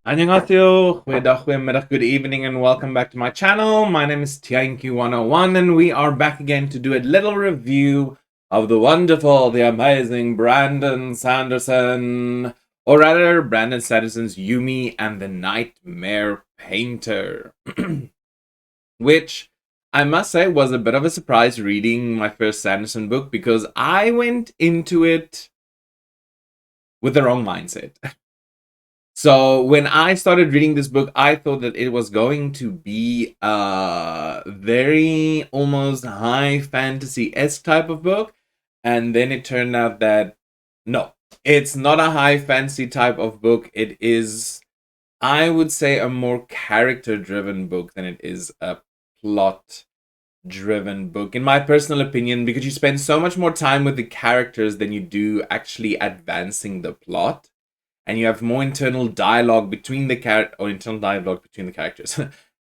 안녕하세요. Goedemiddag, good evening, and welcome back to my channel. My name is Tianki101, and we are back again to do a little review of the wonderful, the amazing Brandon Sanderson, or rather, Brandon Sanderson's Yumi and the Nightmare Painter, which I must say was a bit of a surprise reading my first Sanderson book because I went into it with the wrong mindset. So when I started reading this book, I thought that it was going to be a very almost high fantasy-esque type of book. And then it turned out that no, it's not a high fantasy type of book. It is, I would say, a more character-driven book than it is a plot-driven book, in my personal opinion, because you spend so much more time with the characters than you do actually advancing the plot, and you have more internal dialogue between the characters,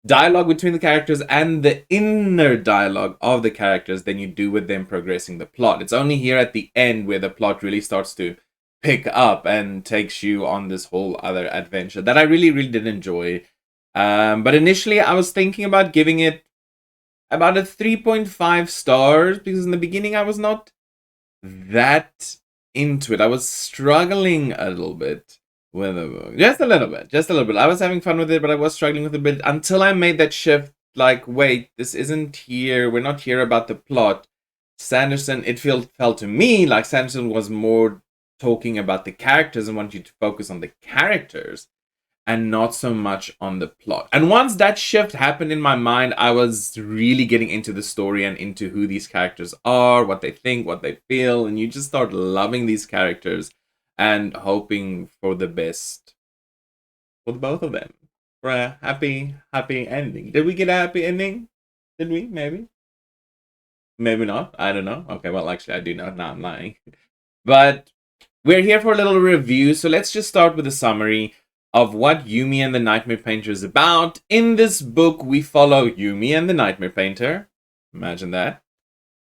dialogue between the characters and the inner dialogue of the characters than you do with them progressing the plot. It's only here at the end where the plot really starts to pick up and takes you on this whole other adventure that I really, really did enjoy. But initially, I was thinking about giving it about a 3.5 stars because in the beginning I was not that into it. I was struggling a little bit with the book. Just a little bit. Just a little bit. I was having fun with it, but I was struggling with it a bit until I made that shift. Like, wait, this isn't here. We're not here about the plot. Sanderson, it felt to me like Sanderson was more talking about the characters and wanted you to focus on the characters and not so much on the plot. And once that shift happened in my mind, I was really getting into the story and into who these characters are, what they think, what they feel, and you just start loving these characters and hoping for the best for the both of them. For a happy, happy ending. Did we get a happy ending? Did we? Maybe? Maybe not. I don't know. Okay, well, actually, I do know. Now I'm lying. But we're here for a little review, so let's just start with a summary of what Yumi and the Nightmare Painter is about. In this book, we follow Yumi and the Nightmare Painter. Imagine that.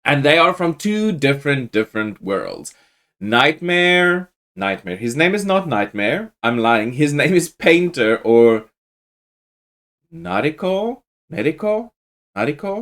And they are from two different worlds. Nightmare. His name is not Nightmare. I'm lying. His name is Painter or Nariko? Akiro?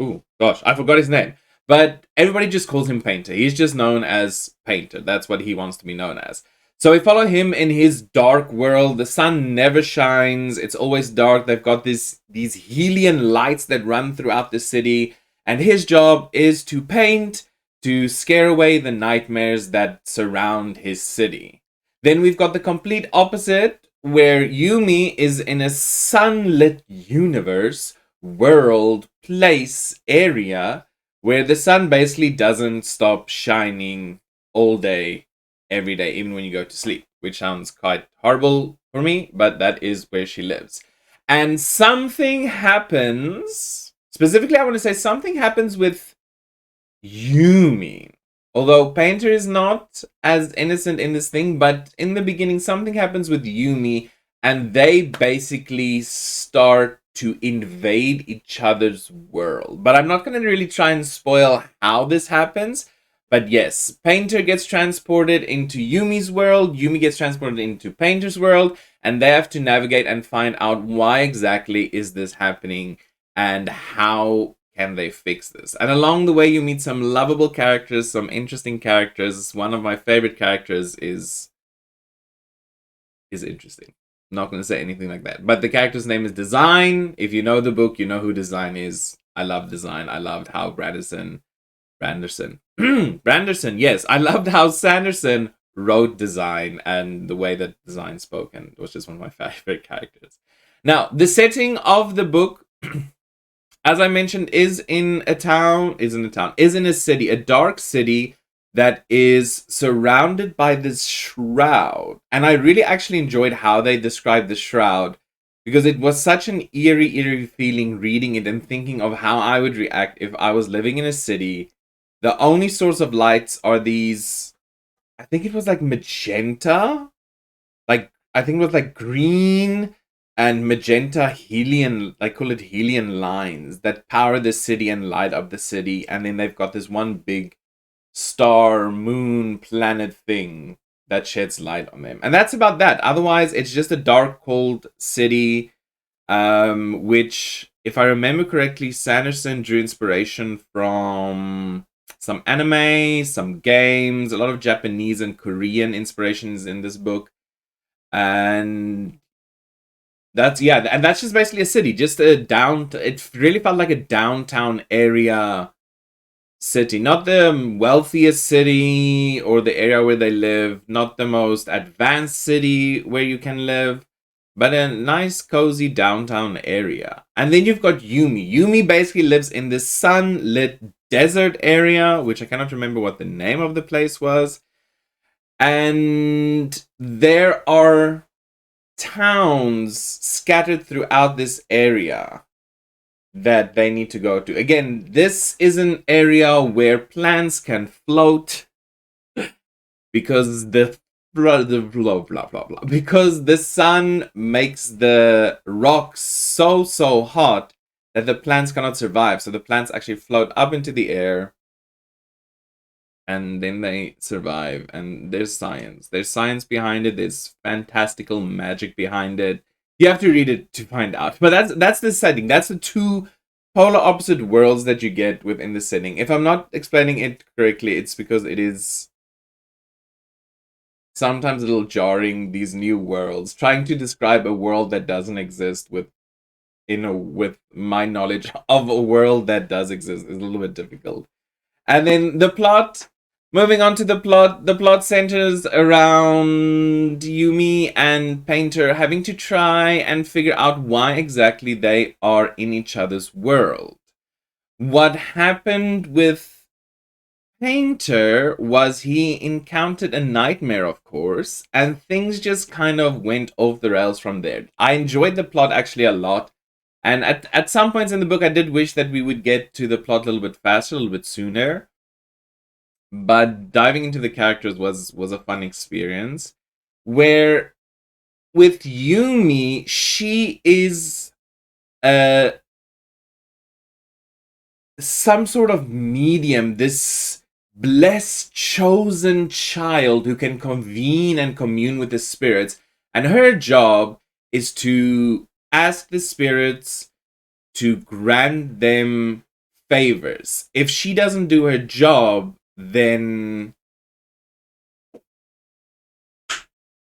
Ooh, gosh, I forgot his name. But everybody just calls him Painter. He's just known as Painter. That's what he wants to be known as. So we follow him in his dark world. The sun never shines. It's always dark. They've got these helium lights that run throughout the city. And his job is to paint, to scare away the nightmares that surround his city. Then we've got the complete opposite, where Yumi is in a sunlit universe, world, place, area, where the sun basically doesn't stop shining all day, every day, even when you go to sleep, which sounds quite horrible for me, but that is where she lives. And something happens, specifically I want to say something happens with Yumi. Although Painter is not as innocent in this thing, but in the beginning something happens with Yumi and they basically start to invade each other's world. But I'm not going to really try and spoil how this happens. But yes, Painter gets transported into Yumi's world, Yumi gets transported into Painter's world, and they have to navigate and find out why exactly is this happening and how can they fix this. And along the way you meet some lovable characters, some interesting characters. One of my favorite characters is interesting. I'm not going to say anything like that. But the character's name is Design. If you know the book, you know who Design is. I love Design. I loved how Branderson, yes. I loved how Sanderson wrote Design and the way that Design spoke, and it was just one of my favorite characters. Now, the setting of the book, as I mentioned, is in a city, a dark city that is surrounded by this shroud. And I really actually enjoyed how they described the shroud because it was such an eerie feeling reading it and thinking of how I would react if I was living in a city. The only source of lights are these, I think it was like magenta, I think it was like green and magenta helium, I call it helium lines that power the city and light up the city. And then they've got this one big star, moon, planet thing that sheds light on them. And that's about that. Otherwise, it's just a dark, cold city, which, if I remember correctly, Sanderson drew inspiration from some anime, some games, a lot of Japanese and Korean inspirations in this book. And that's just basically a city, just a it really felt like a downtown area city, not the wealthiest city or the area where they live, not the most advanced city where you can live, but a nice cozy downtown area. And then you've got Yumi. Yumi basically lives in this sunlit desert area, which I cannot remember what the name of the place was. And there are towns scattered throughout this area that they need to go to. Again, this is an area where plants can float because the blah blah blah blah blah, because the sun makes the rocks so hot that the plants cannot survive. So the plants actually float up into the air, and then they survive. And there's science behind it. There's fantastical magic behind it. You have to read it to find out. But that's the setting. That's the two polar opposite worlds that you get within the setting. If I'm not explaining it correctly, it's because it is sometimes a little jarring, these new worlds. Trying to describe a world that doesn't exist with my knowledge of a world that does exist is a little bit difficult. And then the plot, moving on to the plot centers around Yumi and Painter having to try and figure out why exactly they are in each other's world. What happened with Painter was he encountered a nightmare, of course, and things just kind of went off the rails from there. I enjoyed the plot actually a lot. And at some points in the book, I did wish that we would get to the plot a little bit faster, a little bit sooner. But diving into the characters was a fun experience. Where with Yumi, she is some sort of medium, this blessed chosen child who can convene and commune with the spirits. And her job is to ask the spirits to grant them favors. If she doesn't do her job, then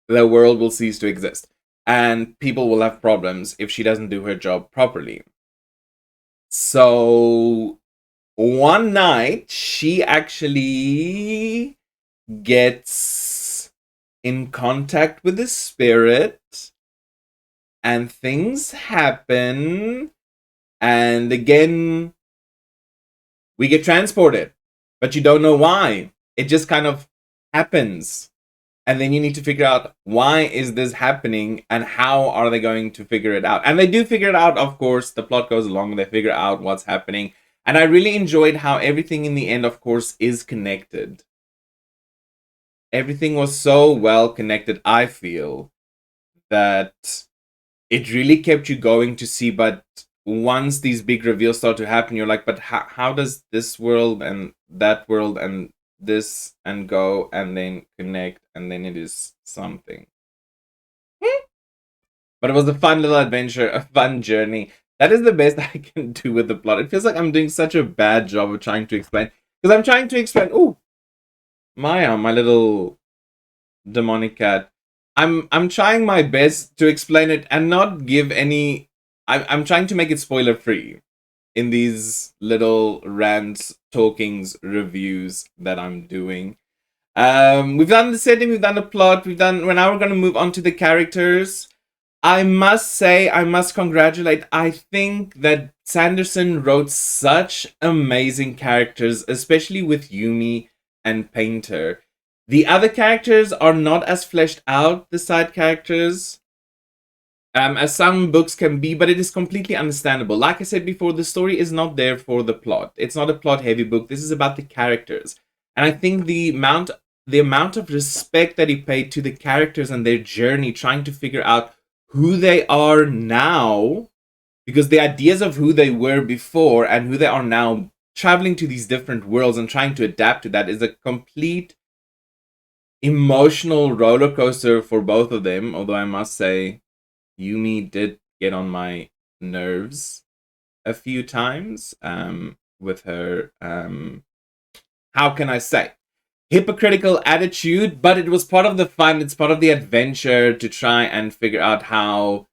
the world will cease to exist. And people will have problems if she doesn't do her job properly. So one night, she actually gets in contact with the spirit, and things happen. And again, we get transported, but you don't know why. It just kind of happens. And then you need to figure out, why is this happening and how are they going to figure it out? And they do figure it out, of course. The plot goes along, they figure out what's happening. And I really enjoyed how everything in the end, of course, is connected. Everything was so well connected, I feel, that it really kept you going to see. But once these big reveals start to happen, you're like, but how does this world and that world and this and go and then connect, and then it is something. But it was a fun little adventure, a fun journey. That is the best I can do with the plot. It feels like I'm doing such a bad job of trying to explain, because I'm trying to explain. Oh, Maya, my little demonic cat. I'm trying my best to explain it and not give any. I'm trying to make it spoiler free in these little rants, talkings, reviews that I'm doing. We've done the setting, we've done the plot, we're now going to move on to the characters. I must say, I must congratulate, I think that Sanderson wrote such amazing characters, especially with Yumi and Painter. The other characters are not as fleshed out, the side characters, as some books can be, but it is completely understandable. Like I said before, the story is not there for the plot. It's not a plot-heavy book. This is about the characters. And I think the amount of respect that he paid to the characters and their journey, trying to figure out who they are now, because the ideas of who they were before and who they are now, traveling to these different worlds and trying to adapt to that, is a complete emotional roller coaster for both of them. Although I must say, Yumi did get on my nerves a few times with her, how can I say, hypocritical attitude, but it was part of the fun, it's part of the adventure to try and figure out how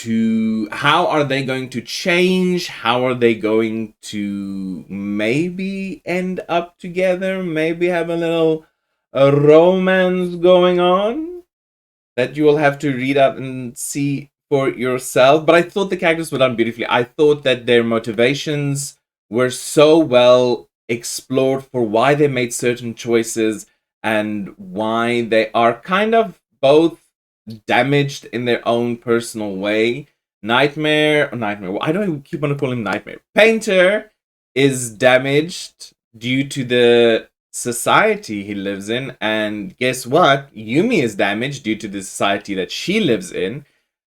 are they going to change, how are they going to maybe end up together, maybe have a little romance going on that you will have to read up and see for yourself. But I thought the characters were done beautifully. I thought that their motivations were so well explored for why they made certain choices and why they are kind of both damaged in their own personal way. Nightmare, why do I keep on calling him Nightmare? Painter is damaged due to the society he lives in, and guess what? Yumi is damaged due to the society that she lives in,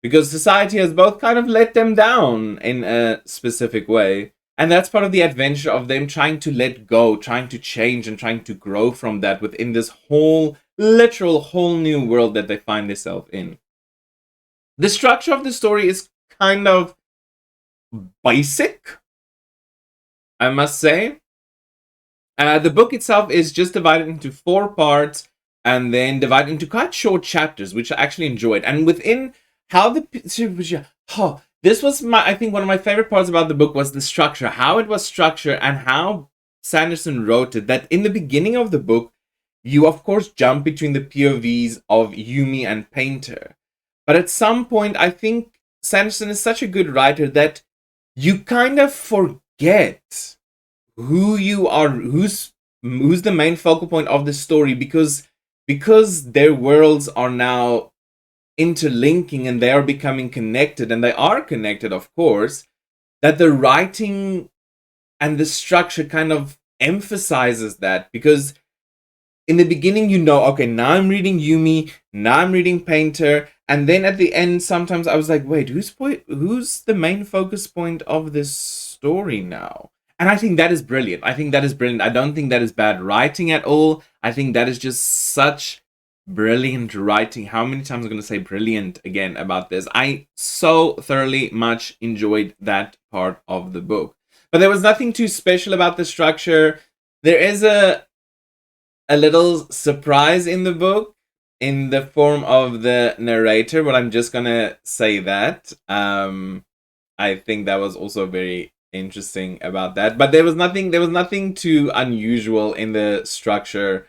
because society has both kind of let them down in a specific way. And that's part of the adventure of them trying to let go, trying to change, and trying to grow from that within this whole, literal, whole new world that they find themselves in. The structure of the story is kind of basic, I must say. The book itself is just divided into 4 parts and then divided into quite short chapters, which I actually enjoyed. And within how this was I think one of my favorite parts about the book was the structure, how it was structured and how Sanderson wrote it. That in the beginning of the book, you of course jump between the POVs of Yumi and Painter. But at some point, I think Sanderson is such a good writer that you kind of forget who you are, who's the main focal point of the story, because their worlds are now interlinking and they are becoming connected, and they are connected, of course, that the writing and the structure kind of emphasizes that. Because in the beginning, okay, now I'm reading Yumi, now I'm reading Painter, and then at the end, sometimes I was like, wait, who's the main focus point of this story now? And I think that is brilliant. I don't think that is bad writing at all. I think that is just such brilliant writing. How many times I'm going to say brilliant again about this? I so thoroughly much enjoyed that part of the book. But there was nothing too special about the structure. There is a little surprise in the book in the form of the narrator, but I'm just going to say that. I think that was also very interesting about that, but there was nothing too unusual in the structure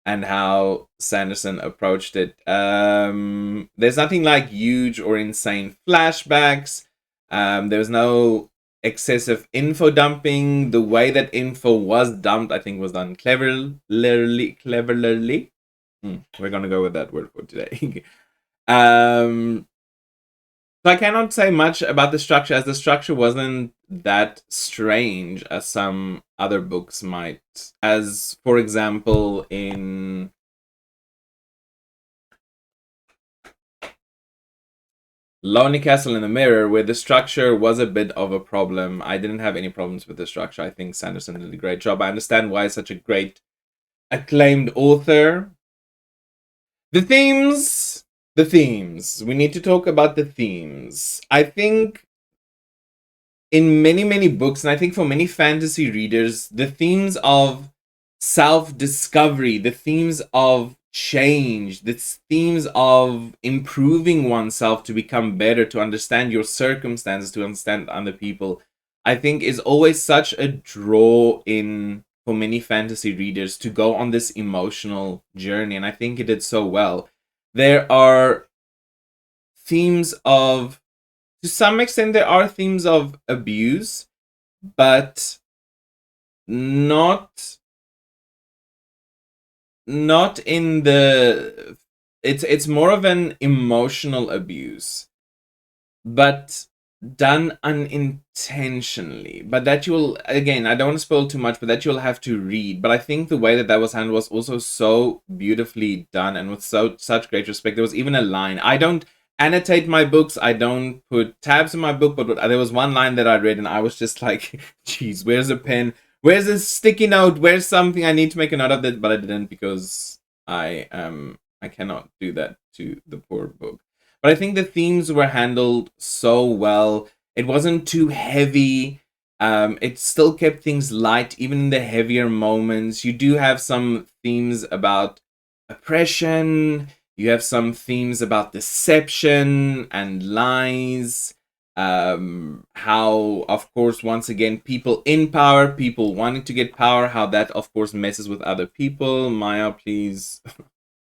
and how Sanderson approached it. There's nothing like huge or insane flashbacks. There was no excessive info dumping. The way that info was dumped, I think, was done cleverly. We're gonna go with that word for today. So I cannot say much about the structure, as the structure wasn't that strange as some other books might. As, for example, in Lonely Castle in the Mirror, where the structure was a bit of a problem. I didn't have any problems with the structure. I think Sanderson did a great job. I understand why he's such a great, acclaimed author. The themes. We need to talk about the themes. I think in many books, and I think for many fantasy readers, the themes of self-discovery, the themes of change, the themes of improving oneself to become better, to understand your circumstances, to understand other people, I think is always such a draw in for many fantasy readers to go on this emotional journey, and I think it did so well. There are themes of, to some extent, there are themes of abuse, but not in the, it's more of an emotional abuse, but done unintentionally. But that you'll, again, I don't want to spoil too much, but that you'll have to read. But I think the way that was handled was also so beautifully done, and with such great respect. There was even a line, I don't annotate my books, I don't put tabs in my book, but there was one line that I read and I was just like, geez, where's a pen, where's a sticky note, where's something I need to make a note of that, but I didn't, because I cannot do that to the poor book. But I think the themes were handled so well. It wasn't too heavy. It still kept things light, even in the heavier moments. You do have some themes about oppression. You have some themes about deception and lies. How, of course, once again, people in power, people wanting to get power, how that, of course, messes with other people. Maya, please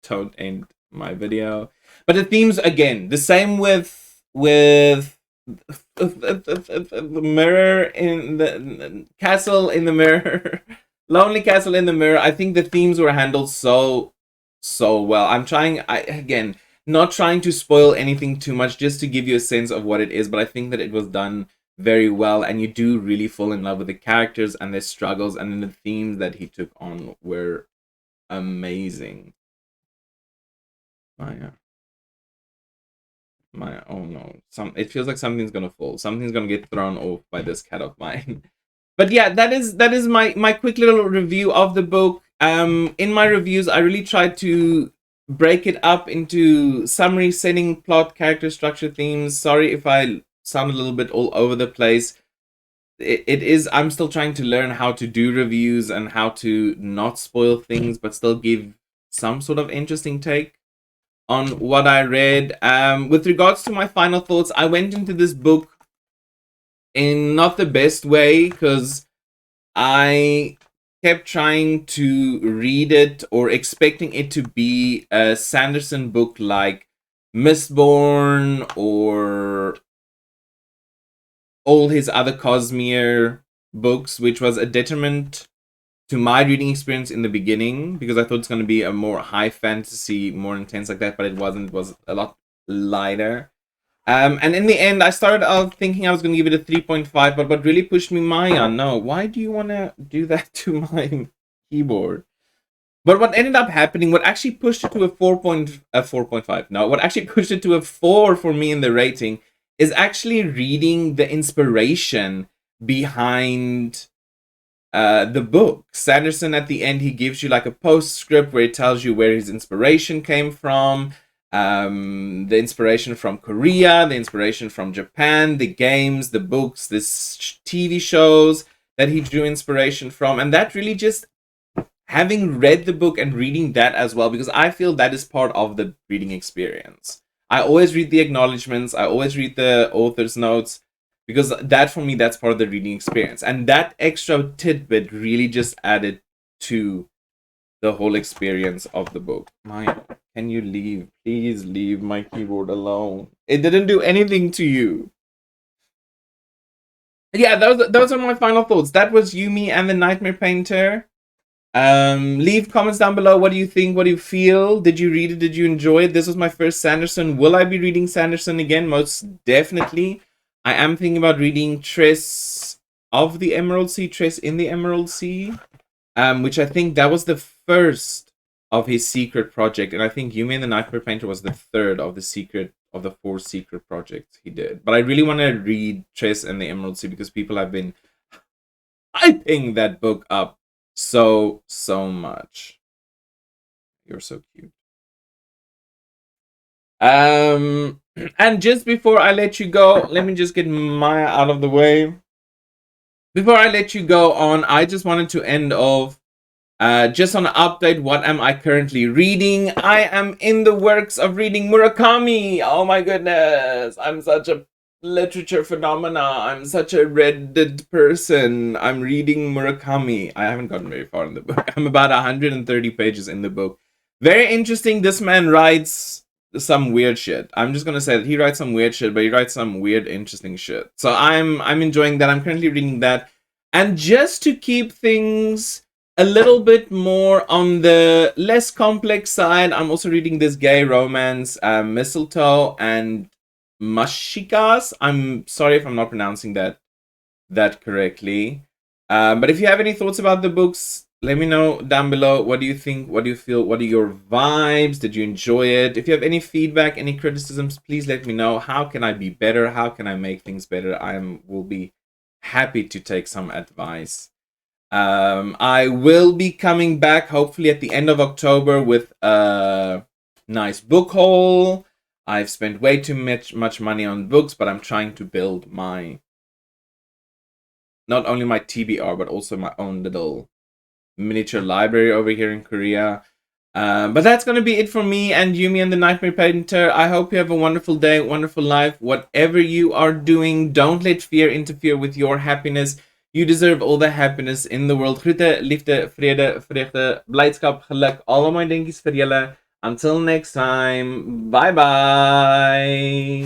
don't end my video. But the themes, again, the same with the mirror in the castle in the mirror, lonely castle in the mirror. I think the themes were handled so well. I'm trying, again, not trying to spoil anything too much, just to give you a sense of what it is, but I think that it was done very well, and you do really fall in love with the characters and their struggles, and then the themes that he took on were amazing. Maya. Oh no. It feels like something's gonna fall. Something's gonna get thrown off by this cat of mine. But yeah, that is my quick little review of the book. In my reviews, I really tried to break it up into summary, setting, plot, character structure, themes. Sorry if I sound a little bit all over the place. It is, I'm still trying to learn how to do reviews and how to not spoil things, but still give some sort of interesting take on what I read. With regards to my final thoughts, I went into this book in not the best way, because I kept trying to read it or expecting it to be a Sanderson book like Mistborn or all his other Cosmere books, which was a detriment to my reading experience in the beginning, because I thought it's going to be a more high fantasy, more intense like that, but it wasn't. It was a lot lighter. And in the end, I started out thinking I was going to give it a 3.5, but what really pushed me, Maya, no, why do you want to do that to my keyboard? But what ended up happening, what actually pushed it to a 4.5, no, what actually pushed it to a 4 for me in the rating is actually reading the inspiration behind the book. Sanderson, at the end, he gives you like a postscript where it tells you where his inspiration came from. The inspiration from Korea, the inspiration from Japan, the games, the books, the TV shows that he drew inspiration from. And that really just, having read the book and reading that as well, because I feel that is part of the reading experience. I always read the acknowledgements, I always read the author's notes, because that, for me, that's part of the reading experience. And that extra tidbit really just added to the whole experience of the book. Maya, can you leave? Please leave my keyboard alone. It didn't do anything to you. Yeah, those are my final thoughts. That was Yumi and the Nightmare Painter. Leave comments down below. What do you think? What do you feel? Did you read it? Did you enjoy it? This was my first Sanderson. Will I be reading Sanderson again? Most definitely. I am thinking about reading Tress of the Emerald Sea, Tress in the Emerald Sea, which I think that was the first of his secret project, and I think Yumi and the Nightmare Painter was the third of the 4 secret projects he did. But I really want to read Tress and the Emerald Sea, because people have been hyping that book up so much. You're so cute. And just before I let you go, let me just get Maya out of the way. Before I let you go on, I just wanted to end off just on an update. What am I currently reading? I am in the works of reading Murakami. Oh my goodness, I'm such a literature phenomena. I'm such a Reddit person. I'm reading Murakami. I haven't gotten very far in the book. I'm about 130 pages in the book. Very interesting. This man writes some weird shit. I'm just gonna say that he writes some weird shit, but he writes some weird, interesting shit. So I'm enjoying that. I'm currently reading that. And just to keep things a little bit more on the less complex side, I'm also reading this gay romance, Mistletoe and Mashikas. I'm sorry if I'm not pronouncing that correctly. But if you have any thoughts about the books, let me know down below. What do you think? What do you feel? What are your vibes? Did you enjoy it? If you have any feedback, any criticisms, please let me know. How can I be better? How can I make things better? Will be happy to take some advice. I will be coming back hopefully at the end of October with a nice book haul. I've spent way too much money on books, but I'm trying to build not only my TBR, but also my own little miniature library over here in Korea. But that's going to be it for me and Yumi and the Nightmare Painter. I hope you have a wonderful day, wonderful life. Whatever you are doing, don't let fear interfere with your happiness. You deserve all the happiness in the world. Groete, liefde, vrede, vreugde, blijdskap, geluk. Al my dinkies vir julle. Until next time. Bye bye.